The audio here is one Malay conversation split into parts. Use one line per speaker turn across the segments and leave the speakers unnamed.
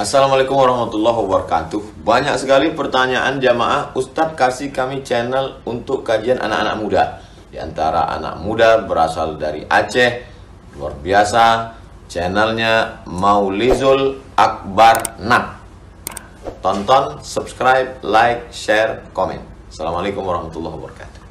Assalamualaikum warahmatullahi wabarakatuh. Banyak sekali pertanyaan jamaah, Ustadz kasih kami channel untuk kajian anak-anak muda. Di antara anak muda berasal dari Aceh, luar biasa. Channelnya Maulizul Akbar Nak. Tonton, subscribe, like, share, komen. Assalamualaikum warahmatullahi wabarakatuh.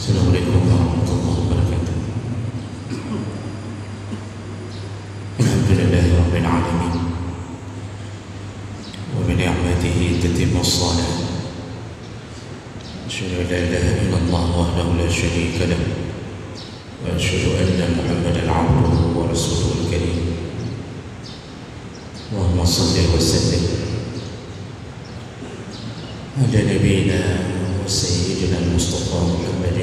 Assalamualaikum warahmatullahi wabarakatuh. Alhamdulillahi rabbil alamin. Wa bi ni'matihi tatimmu as-salih. Asyhadu an la ilaha illallah wahdahu la syarika lah. Wa asyhadu anna Muhammadan 'abduhu wa rasuluhul karim. Allahumma shalli wa sallim ala nabiyyina سيدنا المصطفى محمد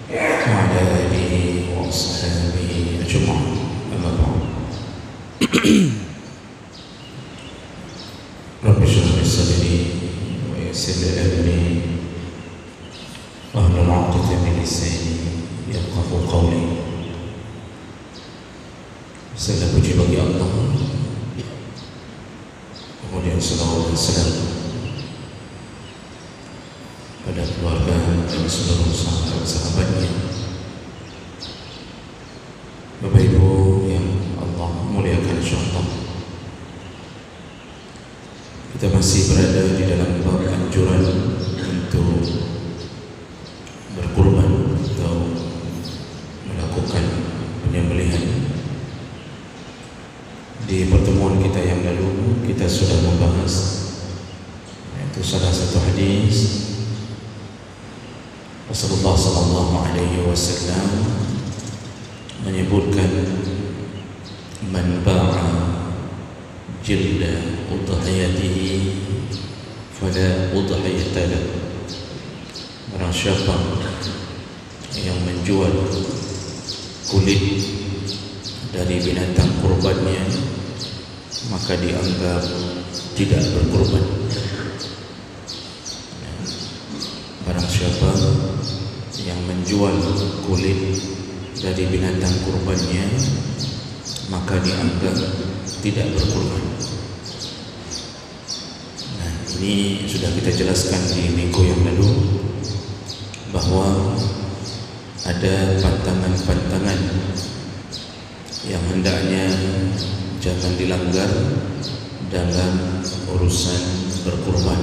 وعلى آله وأصحابه أجمعين أما بعد رب اشرح لي صدري ويسر لي أمري واحلل عقدة من لساني يفقهوا قولي. Segala puji bagi Allah, kemudian salawat dan salam pada keluarga dan seluruh sahabat-sahabatnya. Bapak Ibu yang Allah muliakan insyaallah, kita masih berada di dalam bab anjuran untuk berkurban atau melakukan penyembelihan. Di pertemuan kita yang lalu kita sudah membahas yaitu salah satu hadis Rasulullah sallallahu alaihi wasallam menyebutkan man ba'a jilda udhiyatihi fala udhiyata lahu. Barang siapa yang menjual kulit dari binatang kurbannya, maka dianggap tidak berkurban. Barang siapa yang menjual kulit dari binatang kurbannya, maka dianggap tidak berkurban. Nah, ini sudah kita jelaskan di minggu yang lalu bahwa ada pantangan-pantangan yang hendaknya jangan dilanggar dalam urusan berkurban.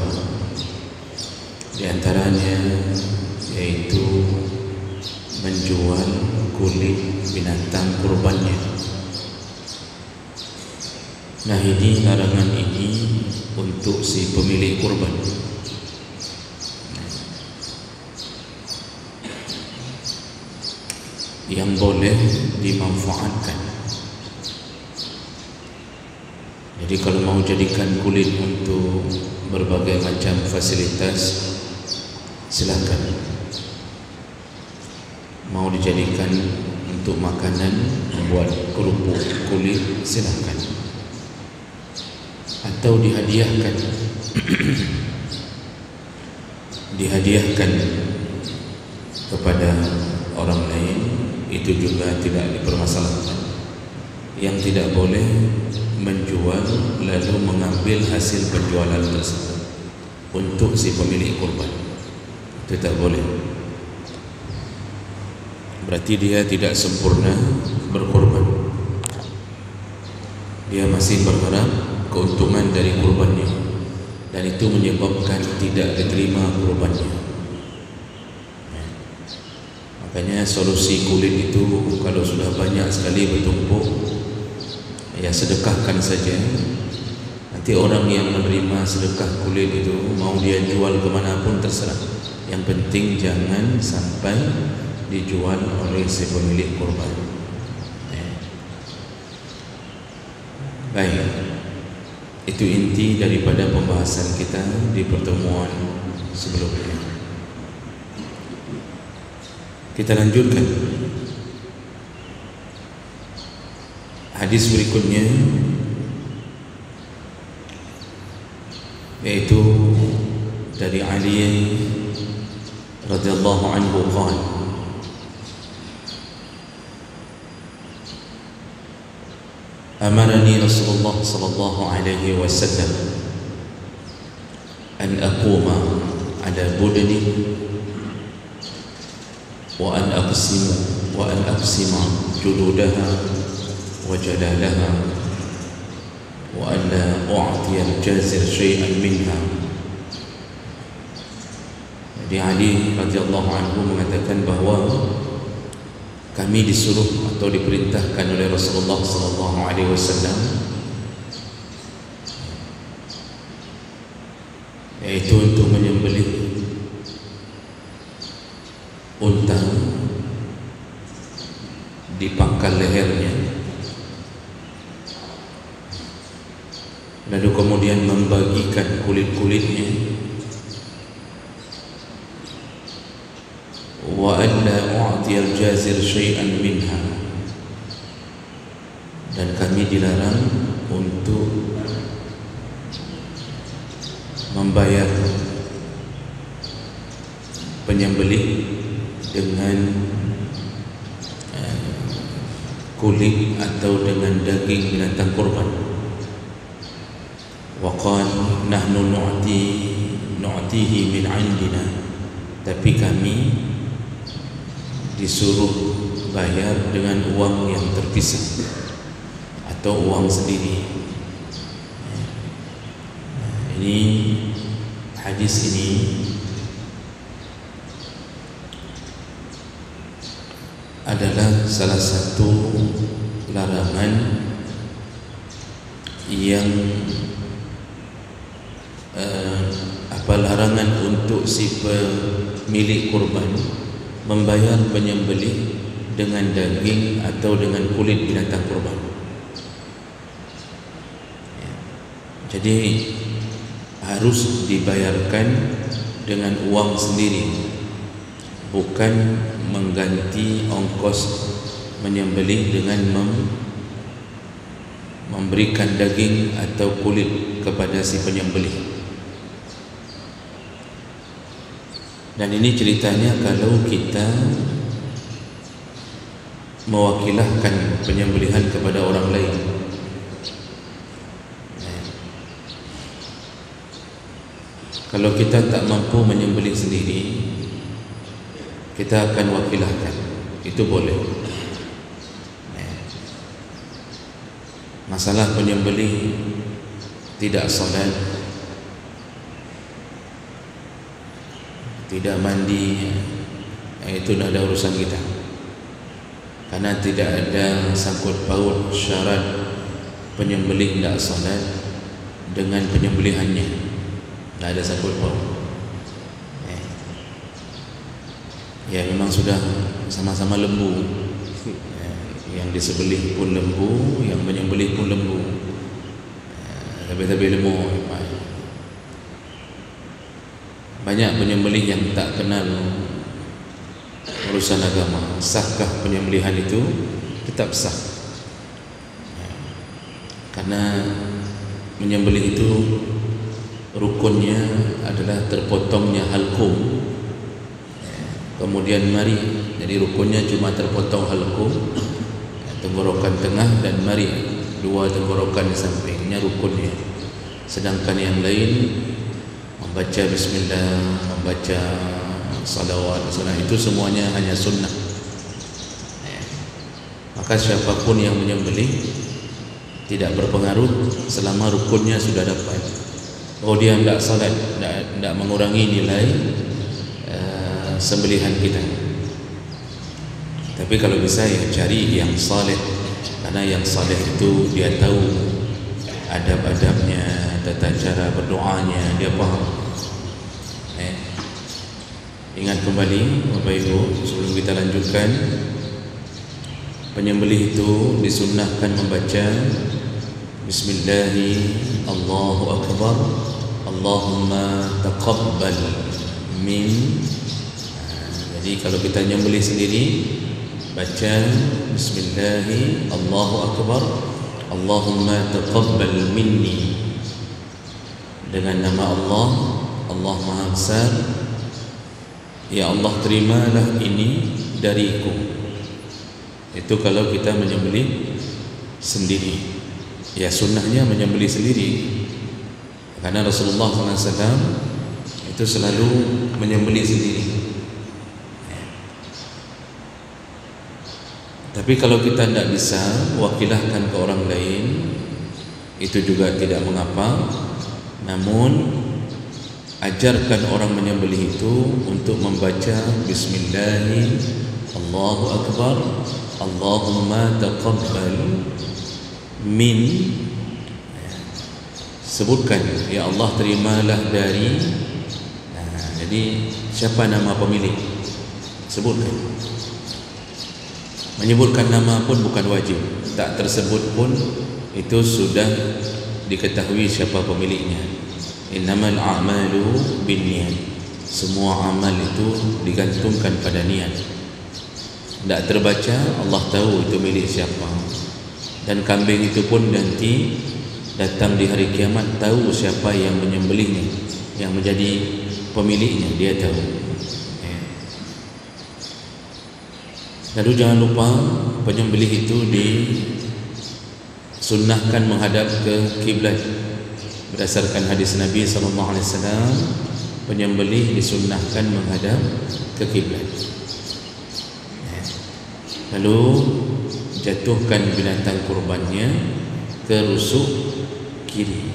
Di antaranya yaitu menjual kulit binatang kurbannya. Nah, ini larangan ini untuk si pemilik kurban. Yang boleh dimanfaatkan. Jadi kalau mau jadikan kulit untuk berbagai macam fasilitas, silakan. Mau dijadikan untuk makanan, membuat kerupuk kulit, silakan. Atau dihadiahkan dihadiahkan kepada orang lain, itu juga tidak dipermasalahkan. Yang tidak boleh menjual lalu mengambil hasil penjualan tersebut untuk si pemilik kurban, itu tak boleh. Berarti dia tidak sempurna berkurban. Dia masih berharap keuntungan dari kurbannya, dan itu menyebabkan tidak diterima kurbannya. Makanya solusi kulit itu kalau sudah banyak sekali bertumpuk, ya sedekahkan saja. Nanti orang yang menerima sedekah kulit itu mau dia jual kemanapun terserah. Yang penting jangan sampai dijual oleh si pemilik kurban. Baik, itu inti daripada pembahasan kita di pertemuan sebelumnya. Kita lanjutkan hadis berikutnya, yaitu dari Ali radhiyallahu anhu qala: amarani Rasulullah sallallahu alaihi wasallam an aquma ala budni wa an aqsima juludaha wa jalalaha wa an la u'tiya al-jazir shay'an minha. Jadi Ali radhiyallahu anhu mengatakan bahawa kami disuruh atau diperintahkan oleh Rasulullah sallallahu alaihi wasallam, yaitu untuk menyembelih unta di pangkal lehernya, lalu kemudian membagikan kulit-kulitnya, wa alla u'tiya al-jazir syai'an minha, dan kami dilarang untuk membayar penyembelih dengan kulit atau dengan daging binatang kurban. Wa qala nahnu nu'tihi min 'indina, tapi kami disuruh bayar dengan uang yang terpisah atau uang sendiri. Ini hadis ini adalah salah satu larangan yang larangan untuk si pemilik kurban membayar penyembelih dengan daging atau dengan kulit binatang kurban. Jadi harus dibayarkan dengan uang sendiri, bukan mengganti ongkos menyembelih dengan memberikan daging atau kulit kepada si penyembelih. Dan ini ceritanya kalau kita mewakilkan penyembelihan kepada orang lain. Kalau kita tak mampu menyembelih sendiri, kita akan wakilahkan. Itu boleh. Masalah penyembelih tidak salat, tidak mandi, itu tidak ada urusan kita, karena tidak ada sangkut paut syarat penyembelih tidak salat dengan penyembelihannya. Tidak ada sangkut paut. Ya, memang sudah sama-sama lembu. Yang disebelih pun lembu, yang menyembelih pun lembu. Tapi lembu. Banyak penyembelih yang tak kenal urusan agama. Sahkah penyembelihan itu? Tetap sah. Karena menyembelih itu rukunnya adalah terpotongnya halkum, kemudian mari. Jadi rukunnya cuma terpotong halkum, tenggorokan tengah dan mari, dua tenggorokan di sampingnya rukunnya. Sedangkan yang lain membaca bismillah, membaca salawat, itu semuanya hanya sunnah. Maka siapapun yang menyembelih tidak berpengaruh selama rukunnya sudah dapat. Oh, dia tidak salat, tidak mengurangi nilai sembelihan kita. Tapi kalau bisa ya cari yang saleh, karena yang saleh itu dia tahu adab-adabnya, tata cara berdoanya, dia paham. Ingat kembali Bapak Ibu, sebelum kita lanjutkan, penyembelih itu disunnahkan membaca Bismillahi Allahu Akbar, Allahumma taqabbal min. Jadi kalau kita nyembelih sendiri, baca bismillahi Allahu akbar, Allahumma taqabbal minni, dengan nama Allah, Allah Maha Besar, ya Allah terimalah ini dariku. Itu kalau kita menyembelih sendiri. Ya, sunnahnya menyembelih sendiri, karena Rasulullah SAW itu selalu menyembelih sendiri. Tapi kalau kita tidak bisa, wakilahkan ke orang lain, itu juga tidak mengapa. Namun ajarkan orang menyembelih itu untuk membaca bismillahi Allahu akbar, Allahumma taqabbal min. Sebutkan, ya Allah terimalah dari. Jadi siapa nama pemilik? Sebutkan. Menyebutkan nama pun bukan wajib, tak tersebut pun itu sudah diketahui siapa pemiliknya. Innamal a'malu binniyat. Semua amal itu digantungkan pada niat. Tak terbaca, Allah tahu itu milik siapa. Dan kambing itu pun nanti datang di hari kiamat, tahu siapa yang menyembelihnya, yang menjadi pemiliknya, dia tahu. Lalu jangan lupa penyembelih itu disunnahkan menghadap ke kiblat. Berdasarkan hadis Nabi SAW, penyembelih disunnahkan menghadap ke kiblat. Lalu jatuhkan binatang kurbannya ke rusuk kiri.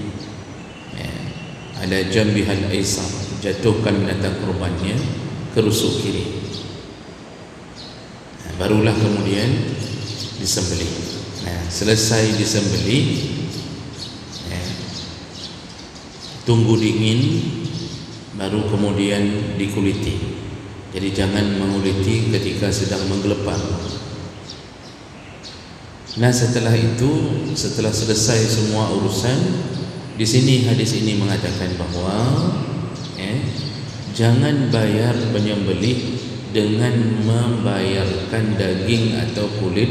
Ada jambihal aisar, jatuhkan binatang kurbannya ke rusuk kiri. Barulah kemudian disembelih. Selesai disembelih, tunggu dingin, baru kemudian dikuliti. Jadi jangan menguliti ketika sedang menggelepar. Nah, setelah itu, setelah selesai semua urusan, di sini hadis ini mengatakan bahwa jangan bayar penyembelih dengan membayarkan daging atau kulit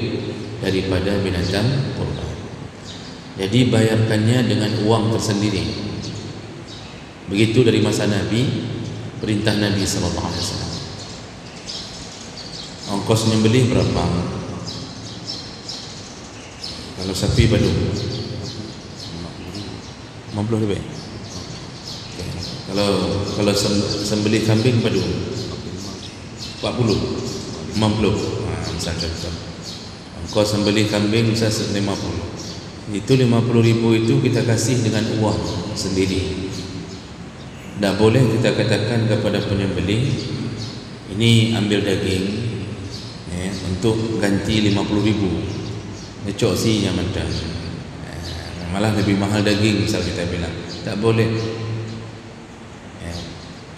daripada binatang kurban. Jadi bayarkannya dengan uang tersendiri. Begitu dari masa Nabi, perintah Nabi SAW. Ongkos menyembelih berapa? Kalau sapi badu 50 lebih. Kalau sembelih kambing badu 40, 50. Misalkan engkau sembelih kambing bisa 50. Itu 50.000 itu kita kasih dengan uang sendiri. Tak boleh kita katakan kepada penyembelih, ini ambil daging untuk ganti 50.000. Ngecok sih yang ada. Malah lebih mahal daging misal kita bilang. Tak boleh.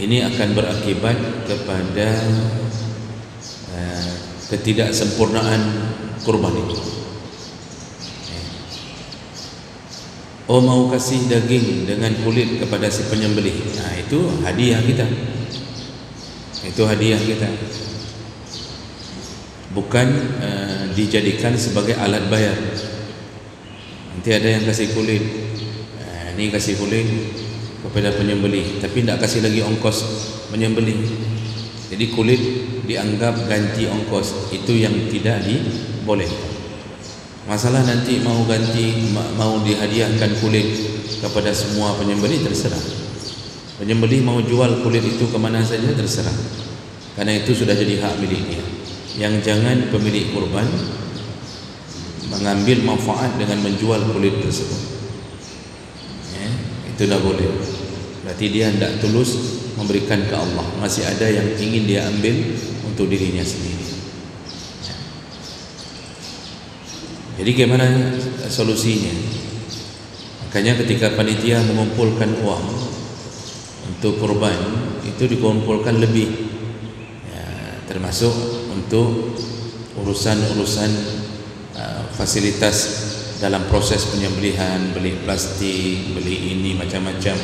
Ini akan berakibat kepada ketidaksempurnaan kurban itu. Oh, mau kasih daging dengan kulit kepada si penyembelih, nah itu hadiah kita. Itu hadiah kita. Bukan dijadikan sebagai alat bayar. Nanti ada yang kasih kulit, ini kasih kulit kepada penyembelih, tapi tidak kasih lagi ongkos menyembelih. Jadi kulit dianggap ganti ongkos, itu yang tidak dibolehkan. Masalah nanti mau ganti, mau dihadiahkan kulit kepada semua penyembelih, terserah. Penyembelih mau jual kulit itu kemana saja, terserah. Karena itu sudah jadi hak milik dia. Yang jangan pemilik kurban mengambil manfaat dengan menjual kulit tersebut. Itu tidak boleh. Berarti dia tidak tulus memberikan ke Allah, masih ada yang ingin dia ambil untuk dirinya sendiri. Jadi bagaimana solusinya? Makanya ketika panitia mengumpulkan uang untuk kurban, itu dikumpulkan lebih ya, termasuk untuk urusan-urusan fasilitas dalam proses penyembelihan, beli plastik, beli ini macam-macam.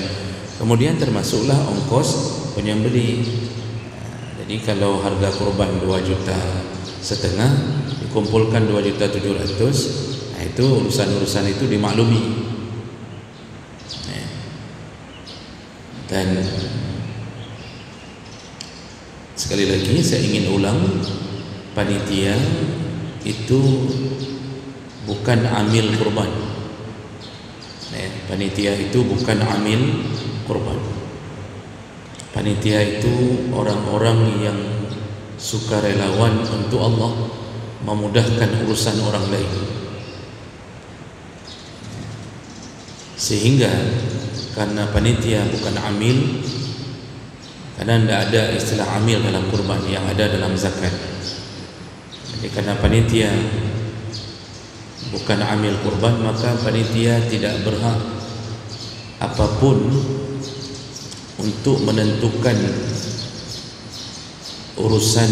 Kemudian termasuklah ongkos penyembelih. Jadi kalau harga kurban 2,5 juta, dikumpulkan 2,700,000, itu urusan-urusan itu dimaklumi. Dan sekali lagi saya ingin ulang, panitia itu bukan amil kurban. Panitia itu bukan amil kurban. Panitia itu orang-orang yang sukarelawan untuk Allah, memudahkan urusan orang lain. Sehingga karena panitia bukan amil, karena tidak ada istilah amil dalam kurban, yang ada dalam zakat. Jadi karena panitia bukan amil kurban, maka panitia tidak berhak apapun untuk menentukan urusan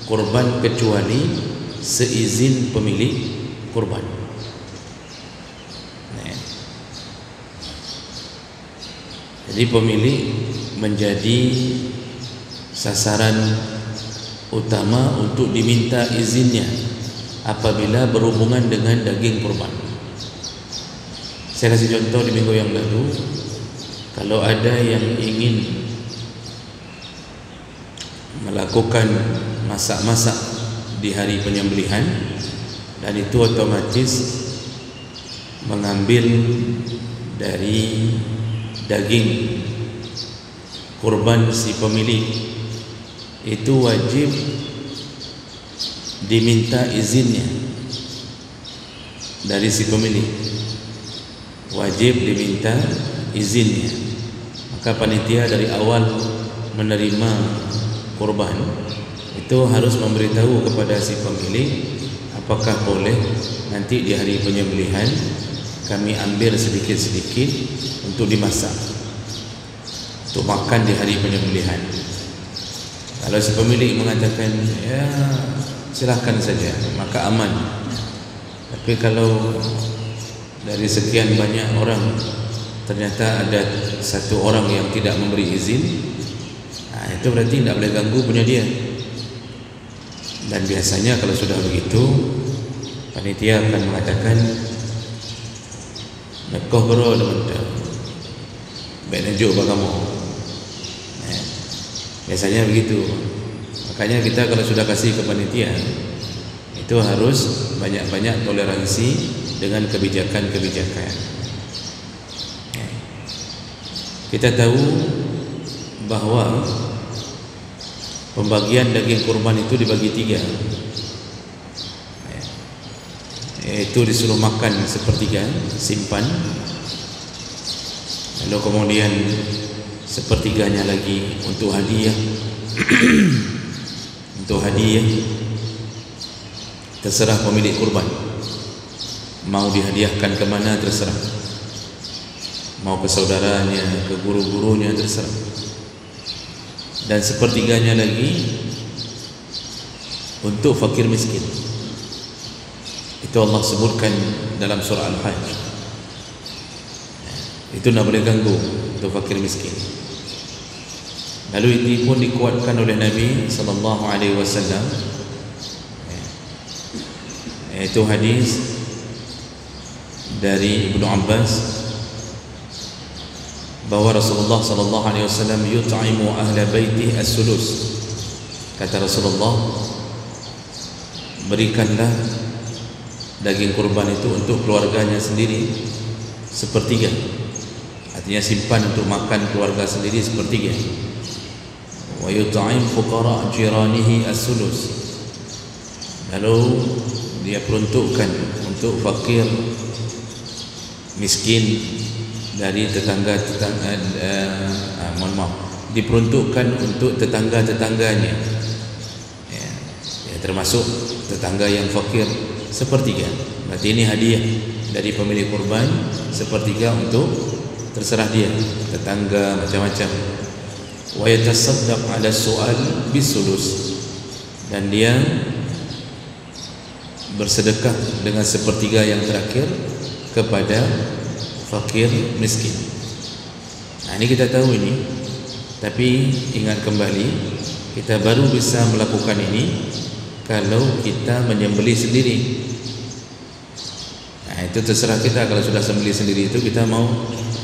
kurban kecuali seizin pemilik kurban. Jadi pemilik menjadi sasaran utama untuk diminta izinnya apabila berhubungan dengan daging kurban. Saya kasih contoh di minggu yang lalu, kalau ada yang ingin melakukan masak-masak di hari penyembelihan, dan itu otomatis mengambil dari daging kurban si pemilik, itu wajib diminta izinnya dari si pemilik, wajib diminta izinnya. Maka panitia dari awal menerima kurban itu harus memberitahu kepada si pemilik, apakah boleh nanti di hari penyembelihan kami ambil sedikit-sedikit untuk dimasak, untuk makan di hari penyembelihan. Kalau si pemilik mengatakan ya silahkan saja, maka aman. Tapi kalau dari sekian banyak orang ternyata ada satu orang yang tidak memberi izin, itu berarti tidak boleh ganggu punya dia. Dan biasanya kalau sudah begitu, panitia akan mengatakan nekoh bro teman-teman, baik najuk bagamu. Biasanya begitu. Makanya kita kalau sudah kasih ke panitia, itu harus banyak-banyak toleransi dengan kebijakan-kebijakan. Kita tahu bahwa pembagian daging kurban itu dibagi 3, yaitu disuruh makan sepertiga, simpan, lalu kemudian sepertiganya lagi untuk hadiah. Untuk hadiah terserah pemilik kurban, mau dihadiahkan ke mana terserah, mau ke saudaranya, ke guru-gurunya terserah. Dan sepertiganya lagi untuk fakir miskin. Itu Allah sebutkan dalam surah Al-Hajj. Itu tidak boleh ganggu untuk fakir miskin. Lalu ini pun dikuatkan oleh Nabi SAW, yaitu hadis dari Ibnu Abbas bahwa Rasulullah SAW yut'imu ahla baiti as-sulus. Kata Rasulullah, berikanlah daging kurban itu untuk keluarganya sendiri sepertiga, artinya simpan untuk makan keluarga sendiri sepertiga. Wa yut'im fuqara jiranihi as-sulus, lalu dia peruntukkan untuk fakir miskin dari diperuntukkan untuk tetangga-tetangganya, ya, termasuk tetangga yang fakir sepertiga. Berarti ini hadiah dari pemilik kurban, sepertiga untuk terserah dia, tetangga, macam-macam. Wa yatasaddaq ala su'al bisulus, dan dia bersedekah dengan sepertiga yang terakhir kepada fakir miskin. Nah, ini kita tahu ini. Tapi ingat kembali, kita baru bisa melakukan ini kalau kita menyembelih sendiri. Nah, itu terserah kita. Kalau sudah sembelih sendiri itu kita mau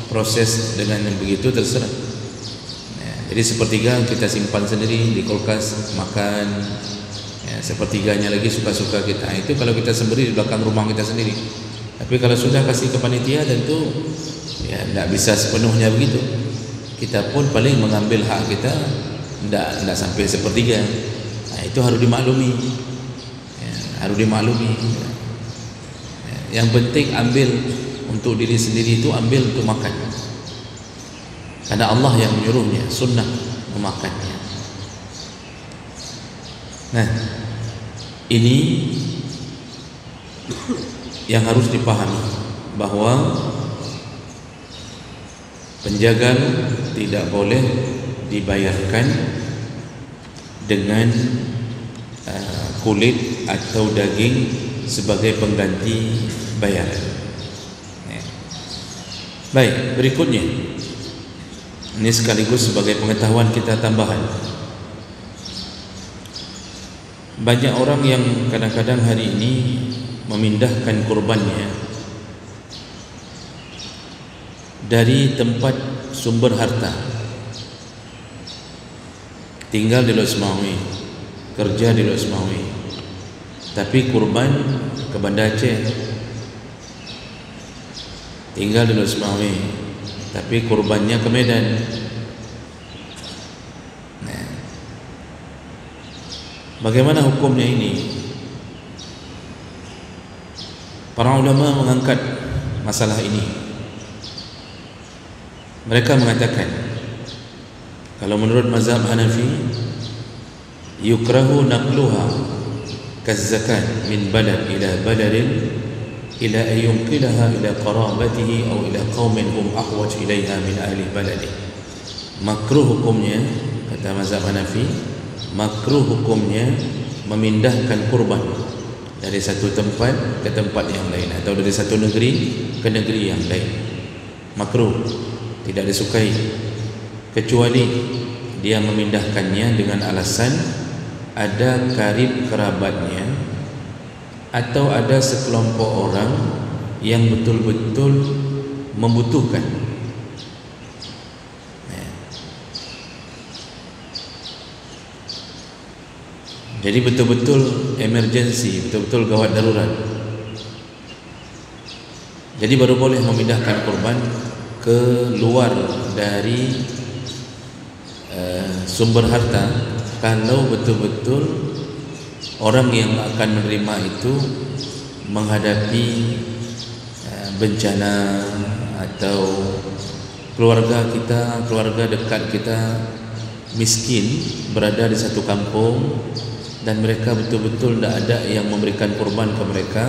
proses dengan yang begitu terserah. Nah, jadi sepertiga kita simpan sendiri di kulkas, makan. Ya, sepertiganya lagi suka-suka kita. Itu kalau kita sembelih di belakang rumah kita sendiri. Tapi kalau sudah kasih ke panitia, tentu ya tidak bisa sepenuhnya begitu. Kita pun paling mengambil hak kita tidak sampai sepertiga. Nah, itu harus dimaklumi. Ya, harus dimaklumi. Ya, yang penting ambil untuk diri sendiri, itu ambil untuk makan. Karena Allah yang menyuruhnya, sunnah memakannya. Nah, ini yang harus dipahami, bahwa penjagal tidak boleh dibayarkan dengan kulit atau daging sebagai pengganti bayaran. Baik, berikutnya ini sekaligus sebagai pengetahuan kita tambahan. Banyak orang yang kadang-kadang hari ini memindahkan kurbannya dari tempat sumber harta, tinggal di Losmawi, kerja di Losmawi, tapi kurban ke Banda Aceh. Tinggal di Losmawi, tapi kurbannya ke Medan. Nah, bagaimana hukumnya ini? Para ulama mengangkat masalah ini. Mereka mengatakan, kalau menurut mazhab Hanafi, yukrahu naqluha kazzakat min balad ila baladin ila ayyunqilaha ila qarabatihi aw ila qaumin hum ahwaj ilaiha min ahli baladi. Makruh hukumnya, kata mazhab Hanafi, makruh hukumnya memindahkan kurban dari satu tempat ke tempat yang lain, atau dari satu negeri ke negeri yang lain. Makruh, tidak disukai, kecuali dia memindahkannya dengan alasan ada karib kerabatnya atau ada sekelompok orang yang betul-betul membutuhkan. Jadi betul-betul emergency, betul-betul gawat darurat. Jadi baru boleh memindahkan kurban ke luar dari sumber harta kalau betul-betul orang yang akan menerima itu menghadapi bencana, atau keluarga kita, keluarga dekat kita miskin, berada di satu kampung dan mereka betul-betul tidak ada yang memberikan kurban ke mereka.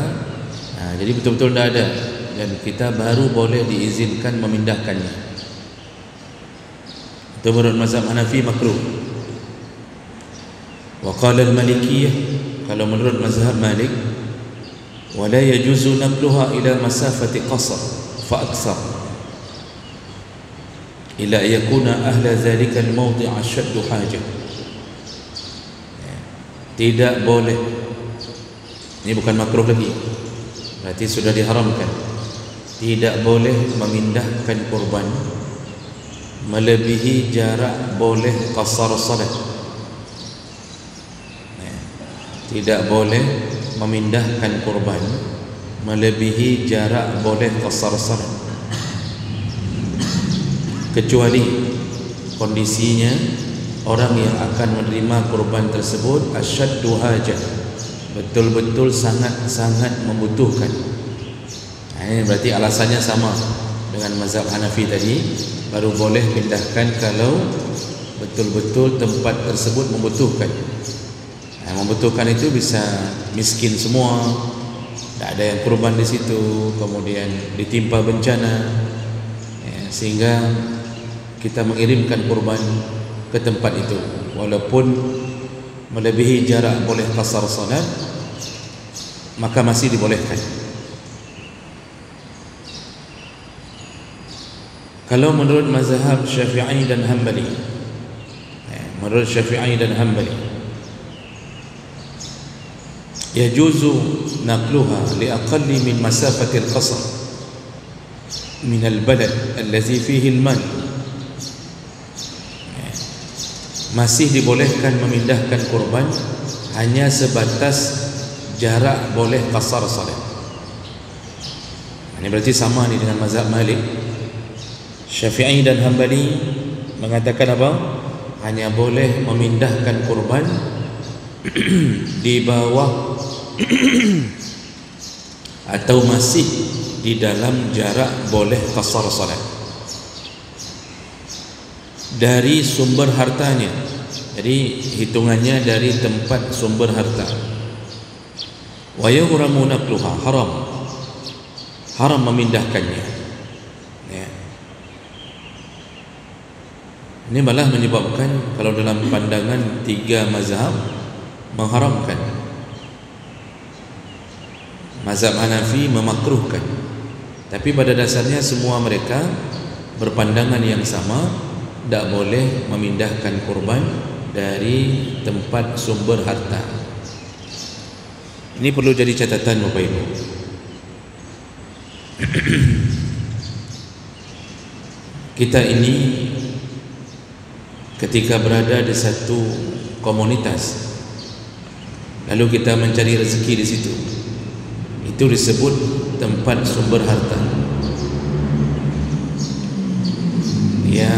Nah, jadi betul-betul tidak ada, dan kita baru boleh diizinkan memindahkannya. Itu menurut mazhab Hanafi makruh. Wa qala al-Malikiyah, kalau menurut mazhab Malik, wa la yajuzu naqluha ila masafati qasr fa akthar ila yakuna ahla dhalika al-mawdi' ashadd hajah. Tidak boleh, ini bukan makruh lagi, berarti sudah diharamkan. Tidak boleh memindahkan kurban melebihi jarak boleh qasar salat. Tidak boleh memindahkan kurban melebihi jarak boleh qasar salat, kecuali kondisinya orang yang akan menerima kurban tersebut asyaddu hajah, betul-betul sangat-sangat membutuhkan. Ini berarti alasannya sama dengan mazhab Hanafi tadi, baru boleh pindahkan kalau betul-betul tempat tersebut membutuhkan. Membutuhkan itu bisa miskin semua, tidak ada yang kurban di situ, kemudian ditimpa bencana, sehingga kita mengirimkan kurban ke tempat itu walaupun melebihi jarak boleh qasar salat, maka masih dibolehkan. Kalau menurut mazhab Syafi'i dan Hanbali, menurut Syafi'i dan Hanbali, yajuzu naqluha li aqalli min masafati al-qasr min al-balad allazi fihi al-mal. Masih dibolehkan memindahkan kurban hanya sebatas jarak boleh qasar salat. Ini berarti sama ni dengan mazhab Malik. Syafi'i dan Hanbali mengatakan apa? Hanya boleh memindahkan kurban di bawah atau masih di dalam jarak boleh qasar salat dari sumber hartanya. Jadi hitungannya dari tempat sumber harta. Wa yuhramu naqluha, haram memindahkannya. Ya. Ini malah menyebabkan kalau dalam pandangan tiga mazhab mengharamkan. Mazhab Hanafi memakruhkan. Tapi pada dasarnya semua mereka berpandangan yang sama, tidak boleh memindahkan kurban dari tempat sumber harta. Ini perlu jadi catatan Bapak Ibu. Kita ini ketika berada di satu komunitas, lalu kita mencari rezeki di situ, itu disebut tempat sumber harta. Ya,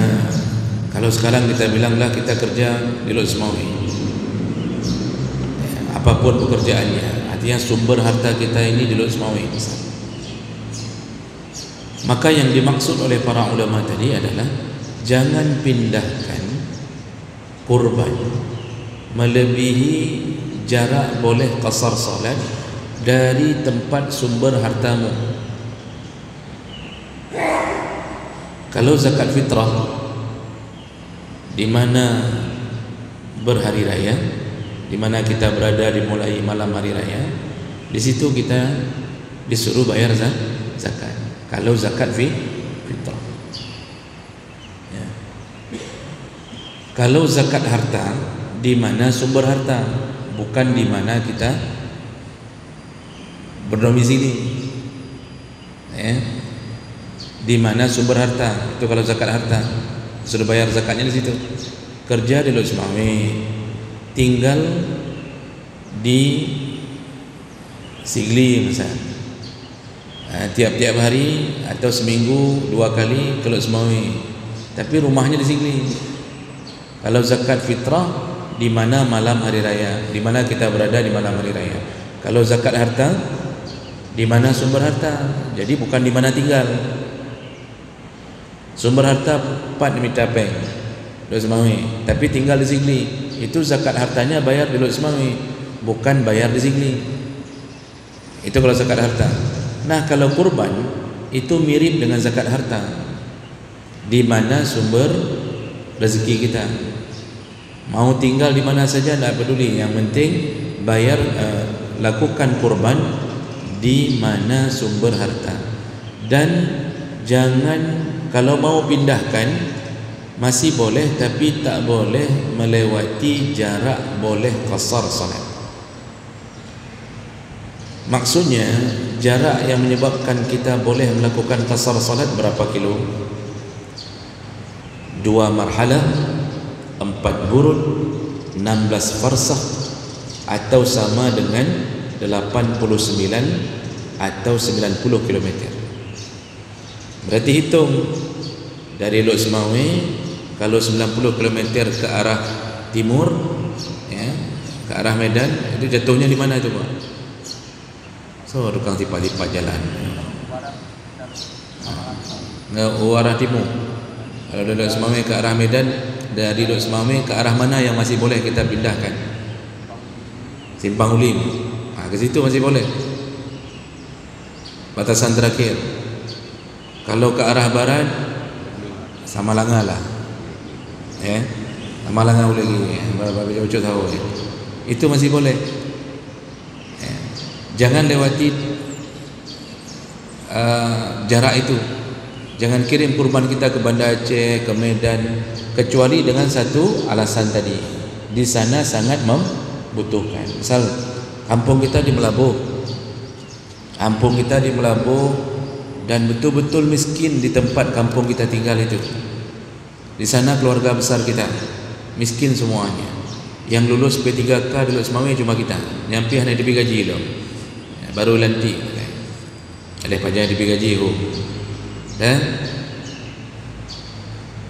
kalau sekarang kita bilanglah kita kerja di Lod Semawi, ya, apapun pekerjaannya, artinya sumber harta kita ini di Lod Semawi. Maka yang dimaksud oleh para ulama tadi adalah jangan pindahkan kurban melebihi jarak boleh qasar salat dari tempat sumber hartamu. Kalau zakat fitrah di mana berhari raya, di mana kita berada dimulai malam hari raya, di situ kita disuruh bayar zakat. Kalau zakat fitrah, ya. Kalau zakat harta di mana sumber harta, bukan di mana kita berdomisili, ya. Di mana sumber harta, itu kalau zakat harta sudah bayar zakatnya di situ. Kerja di Lod Semawi, tinggal di Sigli misalnya, tiap-tiap hari atau seminggu 2 kali ke Lod Semawi, tapi rumahnya di Sigli. Kalau zakat fitrah di mana malam hari raya, di mana kita berada di malam hari raya. Kalau zakat harta di mana sumber harta, jadi bukan di mana tinggal. Sumber harta 4 Mitapeng Lod Semawi, tapi tinggal di Sigli, itu zakat hartanya bayar di Lod Semawi, bukan bayar di Sigli. Itu kalau zakat harta. Nah, kalau kurban itu mirip dengan zakat harta, di mana sumber rezeki kita. Mau tinggal di mana saja tidak peduli, yang penting bayar, lakukan kurban di mana sumber harta. Dan jangan, kalau mau pindahkan masih boleh, tapi tak boleh melewati jarak boleh qasar salat. Maksudnya jarak yang menyebabkan kita boleh melakukan qasar salat berapa kilo? 2 marhalah, 4 burud, 16 farsakh, atau sama dengan 89 atau 90 km. Berarti hitung dari Lod Semawi, kalau 90 km ke arah timur, ya, ke arah Medan, itu jatuhnya di mana itu Pak? So, tukang lipat-lipat jalan. Arah timur. Kalau dari Lod Semawi ke arah Medan, dari Lod Semawi ke arah mana yang masih boleh kita pindahkan? Simpang Ulim. Ke situ masih boleh. Batasan terakhir. Kalau ke arah barat, Samalanga lah, ya, Samalanga boleh lagi, Bapak tahu, ya. Itu masih boleh. Ya. Jangan lewati jarak itu. Jangan kirim kurban kita ke Banda Aceh, ke Medan, kecuali dengan satu alasan tadi. Di sana sangat membutuhkan. Misal kampung kita di Melabuh, dan betul-betul miskin di tempat kampung kita tinggal itu. Di sana keluarga besar kita miskin semuanya. Yang lulus P3K dulu semua cuma kita. Nyampi hanya diberi gaji loh. Baru lantik. Ada pajak diberi gaji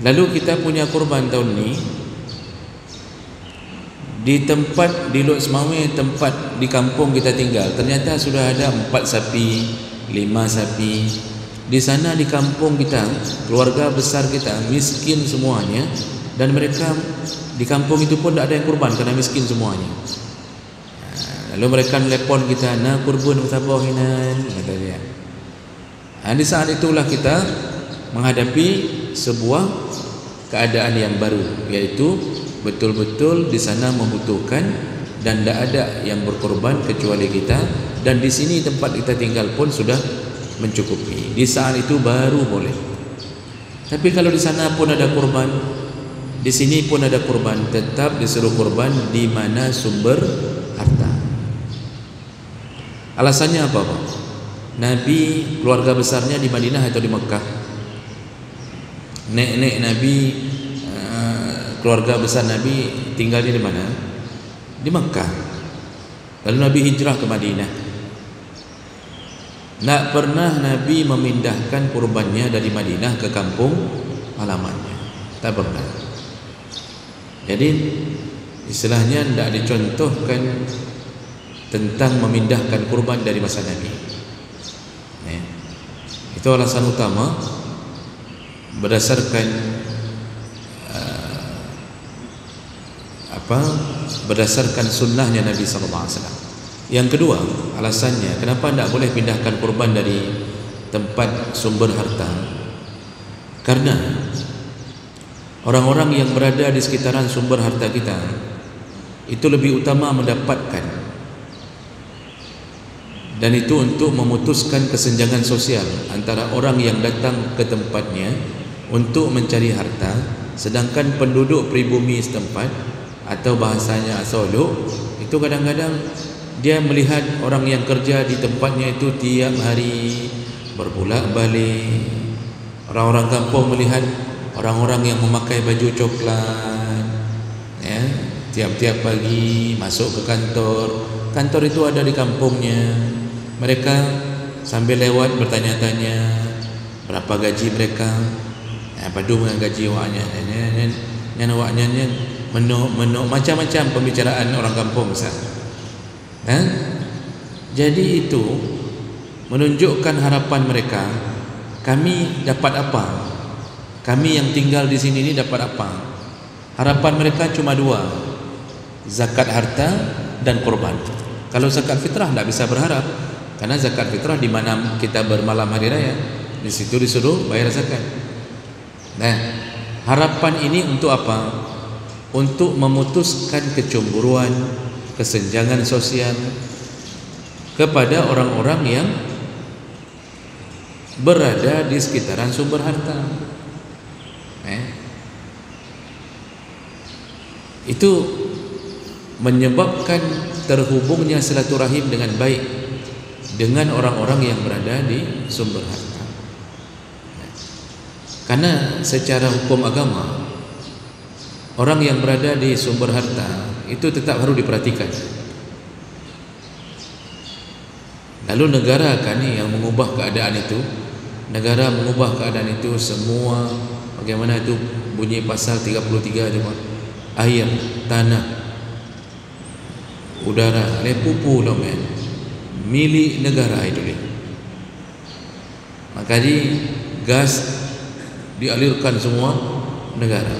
lalu kita punya kurban tahun ni di tempat di Lok Semawe, tempat di kampung kita tinggal, ternyata sudah ada 4 sapi, 5 sapi. Di sana di kampung kita, keluarga besar kita miskin semuanya, dan mereka di kampung itu pun tak ada yang kurban kerana miskin semuanya. Lalu mereka telepon kita, "Na kurban mutabahinan," kata dia. Di saat itulah kita menghadapi sebuah keadaan yang baru, yaitu betul-betul di sana membutuhkan dan tidak ada yang berkorban kecuali kita, dan di sini tempat kita tinggal pun sudah mencukupi. Di saat itu baru boleh. Tapi kalau di sana pun ada korban, di sini pun ada korban, tetap disuruh korban di mana sumber harta. Alasannya apa, Pak? Nabi keluarga besarnya di Madinah atau di Mekah? Nenek Nabi, keluarga besar Nabi tinggalnya di mana? Di Mekah. Lalu Nabi hijrah ke Madinah. Tak pernah Nabi memindahkan kurbannya dari Madinah ke kampung halamannya. Tak pernah. Jadi istilahnya tidak dicontohkan tentang memindahkan kurban dari masa Nabi. Itu alasan utama berdasarkan berdasarkan sunnahnya Nabi SAW. Yang kedua, alasannya kenapa tidak boleh pindahkan kurban dari tempat sumber harta? Karena orang-orang yang berada di sekitaran sumber harta kita itu lebih utama mendapatkan, dan itu untuk memutuskan kesenjangan sosial antara orang yang datang ke tempatnya untuk mencari harta, sedangkan penduduk pribumi setempat atau bahasanya Solo itu kadang-kadang dia melihat orang yang kerja di tempatnya itu tiap hari berbolak-balik. Orang-orang kampung melihat orang-orang yang memakai baju coklat, ya, tiap-tiap pagi masuk ke kantor itu ada di kampungnya. Mereka sambil lewat bertanya-tanya berapa gaji mereka, padu dengan gaji awaknya, menu macam-macam pembicaraan orang kampung besar. Jadi itu menunjukkan harapan mereka, kami dapat apa? Kami yang tinggal di sini ini dapat apa? Harapan mereka cuma 2, zakat harta dan korban. Kalau zakat fitrah tidak bisa berharap, karena zakat fitrah di mana kita bermalam hari raya, di situ disuruh bayar zakat. Nah, harapan ini untuk apa? Untuk memutuskan kecemburuan, kesenjangan sosial kepada orang-orang yang berada di sekitaran sumber harta. Itu menyebabkan terhubungnya silaturahim dengan baik dengan orang-orang yang berada di sumber harta. Karena secara hukum agama, orang yang berada di sumber harta itu tetap harus diperhatikan. Lalu negara kan yang mengubah keadaan itu. Negara mengubah keadaan itu semua. Bagaimana itu bunyi pasal 33 itu, air, tanah, udara, pupu loh men, milik negara itu dia. Maka gas dialirkan semua negara.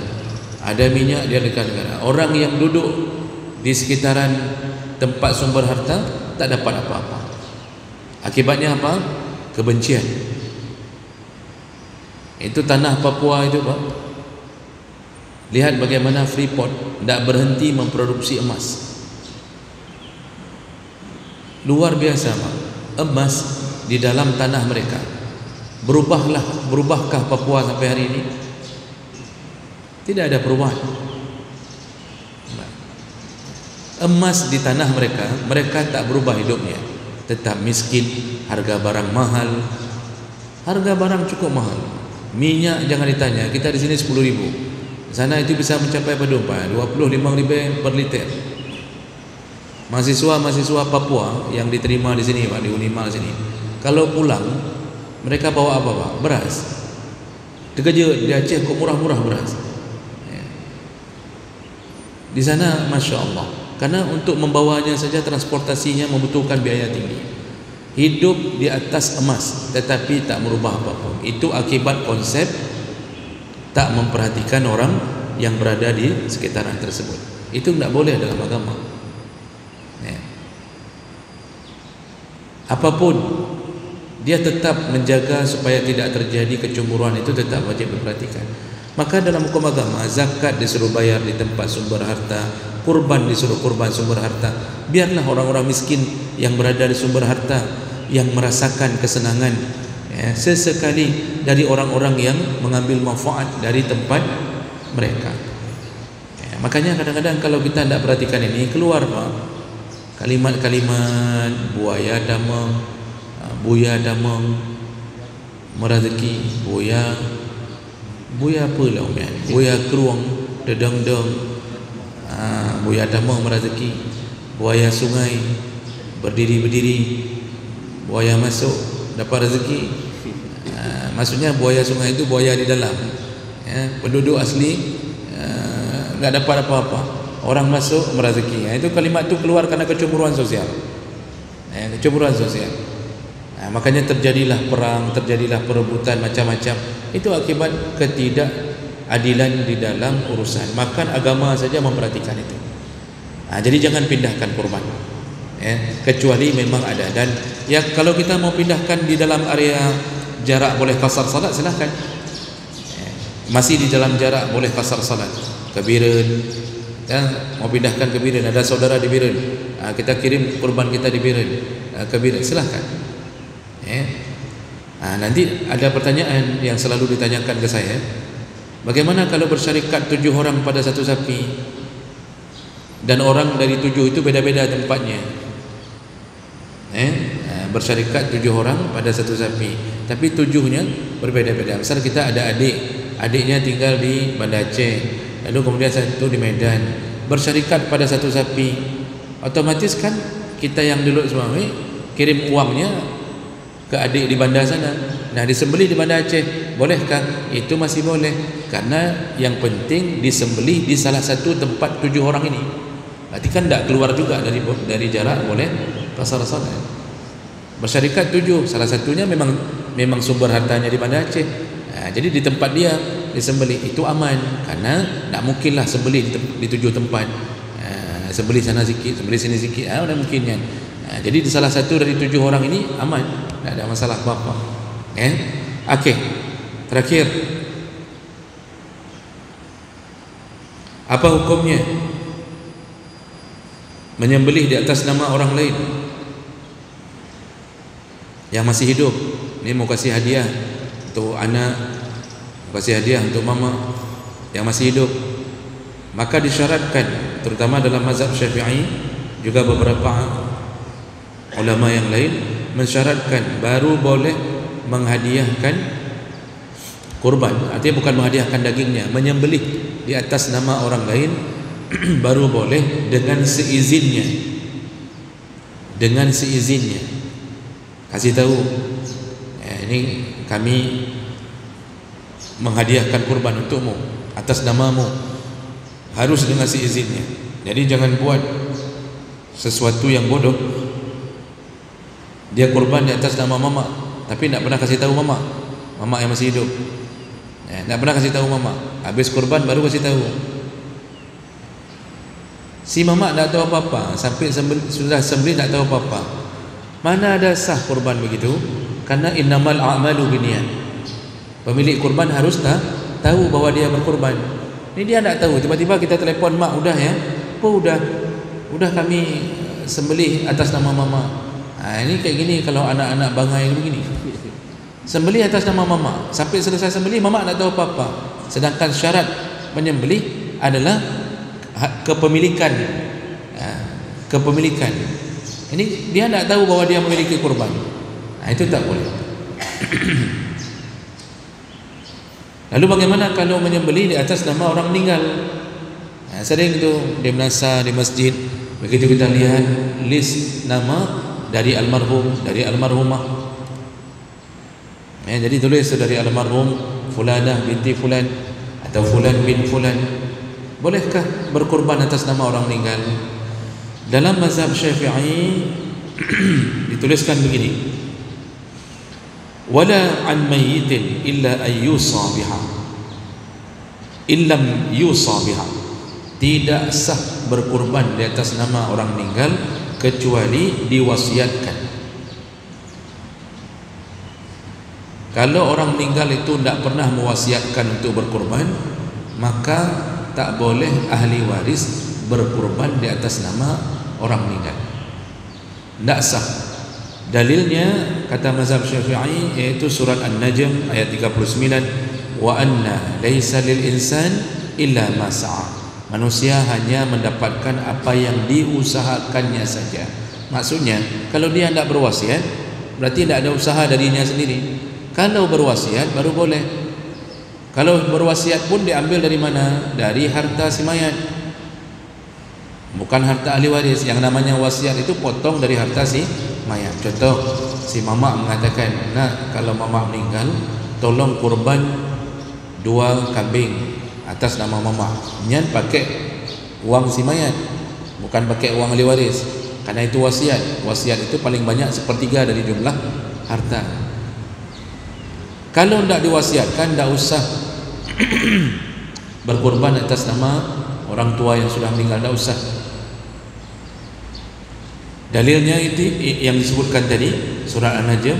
Ada minyak dialirkan negara. Orang yang duduk di sekitaran tempat sumber harta tak dapat apa-apa. Akibatnya apa? Kebencian. Itu tanah Papua itu, Pak. Lihat bagaimana Freeport tidak berhenti memproduksi emas. Luar biasa, Pak. Emas di dalam tanah mereka. Berubahkah Papua sampai hari ini? Tidak ada perubahan. Emas di tanah mereka, mereka tak berubah hidupnya, tetap miskin, harga barang mahal, harga barang cukup mahal. Minyak jangan ditanya, kita di sini 10.000, sana itu bisa mencapai pada 25.000 per liter. Mahasiswa Papua yang diterima di sini Pak, di Unimal sini, kalau pulang mereka bawa apa Pak? Beras. Dikerja di Aceh kok murah-murah beras. Di sana Masya Allah, karena untuk membawanya saja transportasinya membutuhkan biaya tinggi. Hidup di atas emas tetapi tak merubah apapun. Itu akibat konsep tak memperhatikan orang yang berada di sekitaran tersebut. Itu tidak boleh dalam agama. Apapun, dia tetap menjaga supaya tidak terjadi kecemburuan, itu tetap wajib diperhatikan. Maka dalam hukum agama, zakat disuruh bayar di tempat sumber harta, kurban disuruh kurban sumber harta. Biarlah orang-orang miskin yang berada di sumber harta yang merasakan kesenangan sesekali dari orang-orang yang mengambil manfaat dari tempat mereka. Makanya kadang-kadang kalau kita tidak perhatikan ini, keluar Pak, kalimat-kalimat buaya damang, buya damang, merazeki, buya apa lah umian, buya keruang, dedang-dang, buya damang merazeki, buaya sungai, berdiri-berdiri, buaya masuk, dapat rezeki. Maksudnya buaya sungai itu buaya di dalam, penduduk asli tak dapat apa-apa, orang masuk merazeki. Itu kalimat itu keluar karena kecemburuan sosial. Kecemburuan sosial. Makanya terjadilah perang, terjadilah perebutan macam-macam. Itu akibat ketidakadilan di dalam urusan. Makan agama saja memperhatikan itu. Jadi jangan pindahkan kurban. Kecuali memang ada. Dan ya kalau kita mau pindahkan di dalam area jarak boleh qasar salat, silakan. Masih di dalam jarak boleh qasar salat. Ke Biren, mau pindahkan ke Biren, ada saudara di Biren, kita kirim kurban kita di Biren, ke Biren, silahkan. Nanti ada pertanyaan yang selalu ditanyakan ke saya, bagaimana kalau bersyarikat 7 orang pada satu sapi, dan orang dari 7 itu beda-beda tempatnya. Bersyarikat 7 orang pada satu sapi, tapi 7-nya berbeda-beda. Misal kita ada adiknya tinggal di Banda Aceh, lalu kemudian satu di Medan, bersyarikat pada satu sapi, otomatis kan kita yang dulu semua kirim uangnya ke adik di Banda sana. Nah, disembelih di Banda Aceh, bolehkah? Itu masih boleh, karena yang penting disembelih di salah satu tempat 7 orang ini. Berarti kan tidak keluar juga dari jarak, boleh qasar salat. Bersyarikat 7, salah satunya memang sumber hartanya di Banda Aceh. Jadi di tempat dia disembelih, itu aman, karena tak mungkinlah sembelih di 7 tempat, sembelih sana sikit, sembelih sini sikit, tidak mungkin kan. Jadi di salah satu dari 7 orang ini aman, tak ada masalah apa-apa. Okey, terakhir, apa hukumnya menyembelih di atas nama orang lain yang masih hidup? Ini mau kasih hadiah untuk anak, kasih hadiah untuk mama yang masih hidup, maka disyaratkan, terutama dalam mazhab Syafi'i, juga beberapa ulama yang lain mensyaratkan baru boleh menghadiahkan kurban. Artinya bukan menghadiahkan dagingnya, menyembelih di atas nama orang lain baru boleh dengan seizinnya. Dengan seizinnya. Kasih tahu, ini kami menghadiahkan kurban untukmu atas namamu, harus dengan seizinnya. Jadi jangan buat sesuatu yang bodoh. Dia kurban di atas nama mama, tapi tidak pernah kasih tahu mama yang masih hidup. Tidak pernah kasih tahu mama. Habis kurban baru kasih tahu. Si mama tidak tahu apa-apa, sampai sudah sembelih tidak tahu apa-apa. Mana ada sah kurban begitu? Karena innamal a'malu binniyat. Pemilik kurban harus tahu bahwa dia berkurban. Ini dia tidak tahu. Tiba-tiba kita telepon, mak udah ya? Apa udah kami sembelih atas nama mama. Ini kayak gini kalau anak-anak bangai begini. Sembelih atas nama mamak. Sampai selesai sembelih, mamak tak tahu apa-apa. Sedangkan syarat menyembelih adalah kepemilikan. Kepemilikan. Ini dia tak tahu bahawa dia memiliki kurban. Itu tak boleh. Lalu bagaimana kalau menyembelih di atas nama orang meninggal? Sering tu dia menasah di masjid, begitu kita lihat list nama dari almarhum, dari almarhumah, jadi tulis dari almarhum fulanah binti fulan atau fulan bin fulan. Bolehkah berkorban atas nama orang meninggal? Dalam mazhab Syafi'i dituliskan begini: wala an mayyitin illa ayyusa biha illam yusa biha. Tidak sah berkorban di atas nama orang meninggal kecuali diwasiatkan. Kalau orang meninggal itu tidak pernah mewasiatkan untuk berkorban, maka tak boleh ahli waris berkorban di atas nama orang meninggal. Tidak sah. Dalilnya kata mazhab Syafi'i iaitu surat An-Najm ayat 39, wa anna laisa lil insan illa ma sa'a. Manusia hanya mendapatkan apa yang diusahakannya saja. Maksudnya kalau dia tidak berwasiat, berarti tidak ada usaha darinya sendiri. Kalau berwasiat baru boleh. Kalau berwasiat pun diambil dari mana? Dari harta si mayat, bukan harta ahli waris. Yang namanya wasiat itu potong dari harta si mayat. Contoh, si mamak mengatakan, nak, kalau mamak meninggal tolong kurban 2 kambing atas nama mamak. Nyan pakai uang si mayat, bukan pakai uang ahli waris. Karena itu wasiat. Wasiat itu paling banyak 1/3 dari jumlah harta. Kalau tidak diwasiatkan, tidak usah berkorban atas nama orang tua yang sudah meninggal, tidak usah. Dalilnya itu yang disebutkan tadi, surah An-Najm.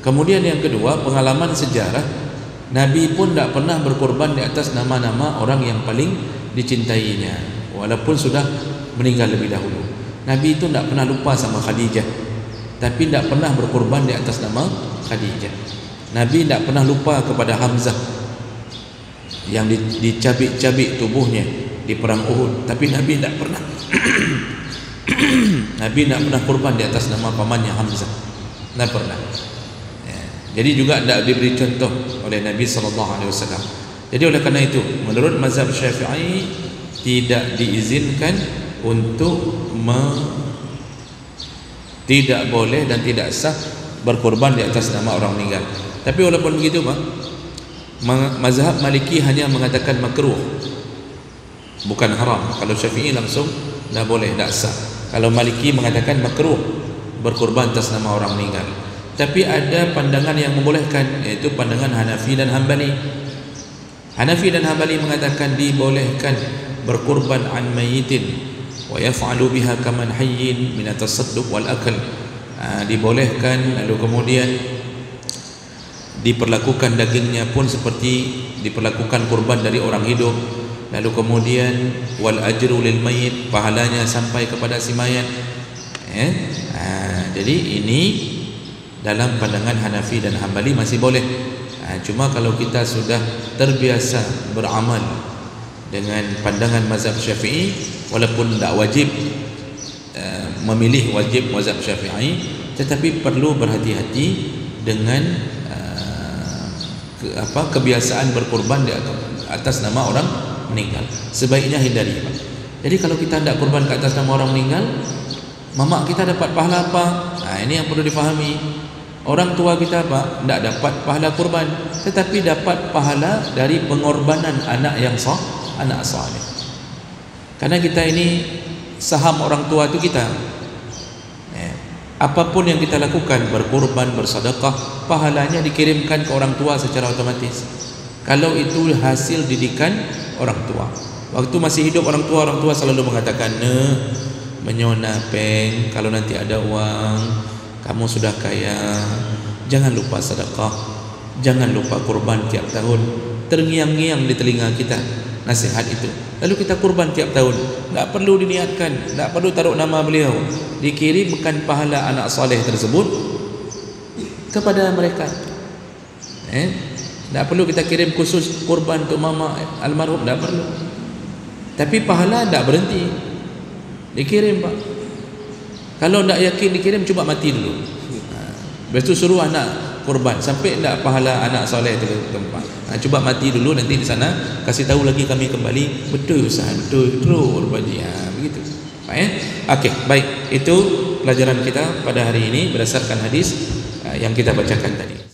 Kemudian yang kedua, pengalaman sejarah, Nabi pun tidak pernah berkorban di atas nama-nama orang yang paling dicintainya, walaupun sudah meninggal lebih dahulu. Nabi itu tidak pernah lupa sama Khadijah, tapi tidak pernah berkorban di atas nama Khadijah. Nabi tidak pernah lupa kepada Hamzah yang dicabik-cabik tubuhnya di perang Uhud, tapi Nabi tidak pernah Nabi tidak pernah korban di atas nama pamannya Hamzah, tidak pernah. Jadi juga tidak diberi contoh oleh Nabi SAW. Jadi oleh karena itu, menurut mazhab Syafi'i tidak diizinkan untuk tidak boleh dan tidak sah berkorban di atas nama orang meninggal. Tapi walaupun begitu, Pak, mazhab Maliki hanya mengatakan makruh, bukan haram. Kalau Syafi'i langsung tidak boleh, tidak sah. Kalau Maliki mengatakan makruh berkorban atas nama orang meninggal. Tapi ada pandangan yang membolehkan, yaitu pandangan Hanafi dan Hambali. Hanafi dan Hambali mengatakan dibolehkan berkorban an mayyitin wa yaf'alu biha kaman hayyin min at-tasadduq wal akl. Dibolehkan, lalu kemudian diperlakukan dagingnya pun seperti diperlakukan kurban dari orang hidup. Lalu kemudian wal ajru lil mayyit, pahalanya sampai kepada si mayat. Jadi ini dalam pandangan Hanafi dan Hambali masih boleh. Cuma kalau kita sudah terbiasa beramal dengan pandangan mazhab Syafi'i, walaupun tidak wajib memilih wajib mazhab Syafi'i, tetapi perlu berhati-hati dengan kebiasaan berkorban di atas nama orang meninggal. Sebaiknya hindari, Pak. Jadi kalau kita tidak korban ke atas nama orang meninggal, mamak kita dapat pahala apa? Ini yang perlu difahami. Orang tua kita, Pak, tidak dapat pahala kurban, tetapi dapat pahala dari pengorbanan anak yang anak saleh. Karena kita ini saham orang tua itu kita. Apapun yang kita lakukan, berkorban, bersedekah, pahalanya dikirimkan ke orang tua secara otomatis. Kalau itu hasil didikan orang tua. Waktu masih hidup orang tua selalu mengatakan, menyona peng, kalau nanti ada uang, kamu sudah kaya, jangan lupa sedekah, jangan lupa kurban tiap tahun. Terngiang-ngiang di telinga kita nasihat itu. Lalu kita kurban tiap tahun, tak perlu diniatkan, tak perlu taruh nama beliau, dikirimkan pahala anak soleh tersebut kepada mereka. Tak perlu kita kirim khusus kurban untuk mama almarhum, tak perlu. Tapi pahala tak berhenti, dikirim Pak. Kalau tak yakin dikirim, cuba mati dulu. Lepas tu suruh anak kurban, sampai tak pahala anak soleh tu ke tempat. Cuba mati dulu, nanti di sana kasih tahu lagi kami kembali. Betul Ustaz, betul kurban dia. Begitu Pak ya. Okey, baik. Itu pelajaran kita pada hari ini berdasarkan hadis yang kita bacakan tadi.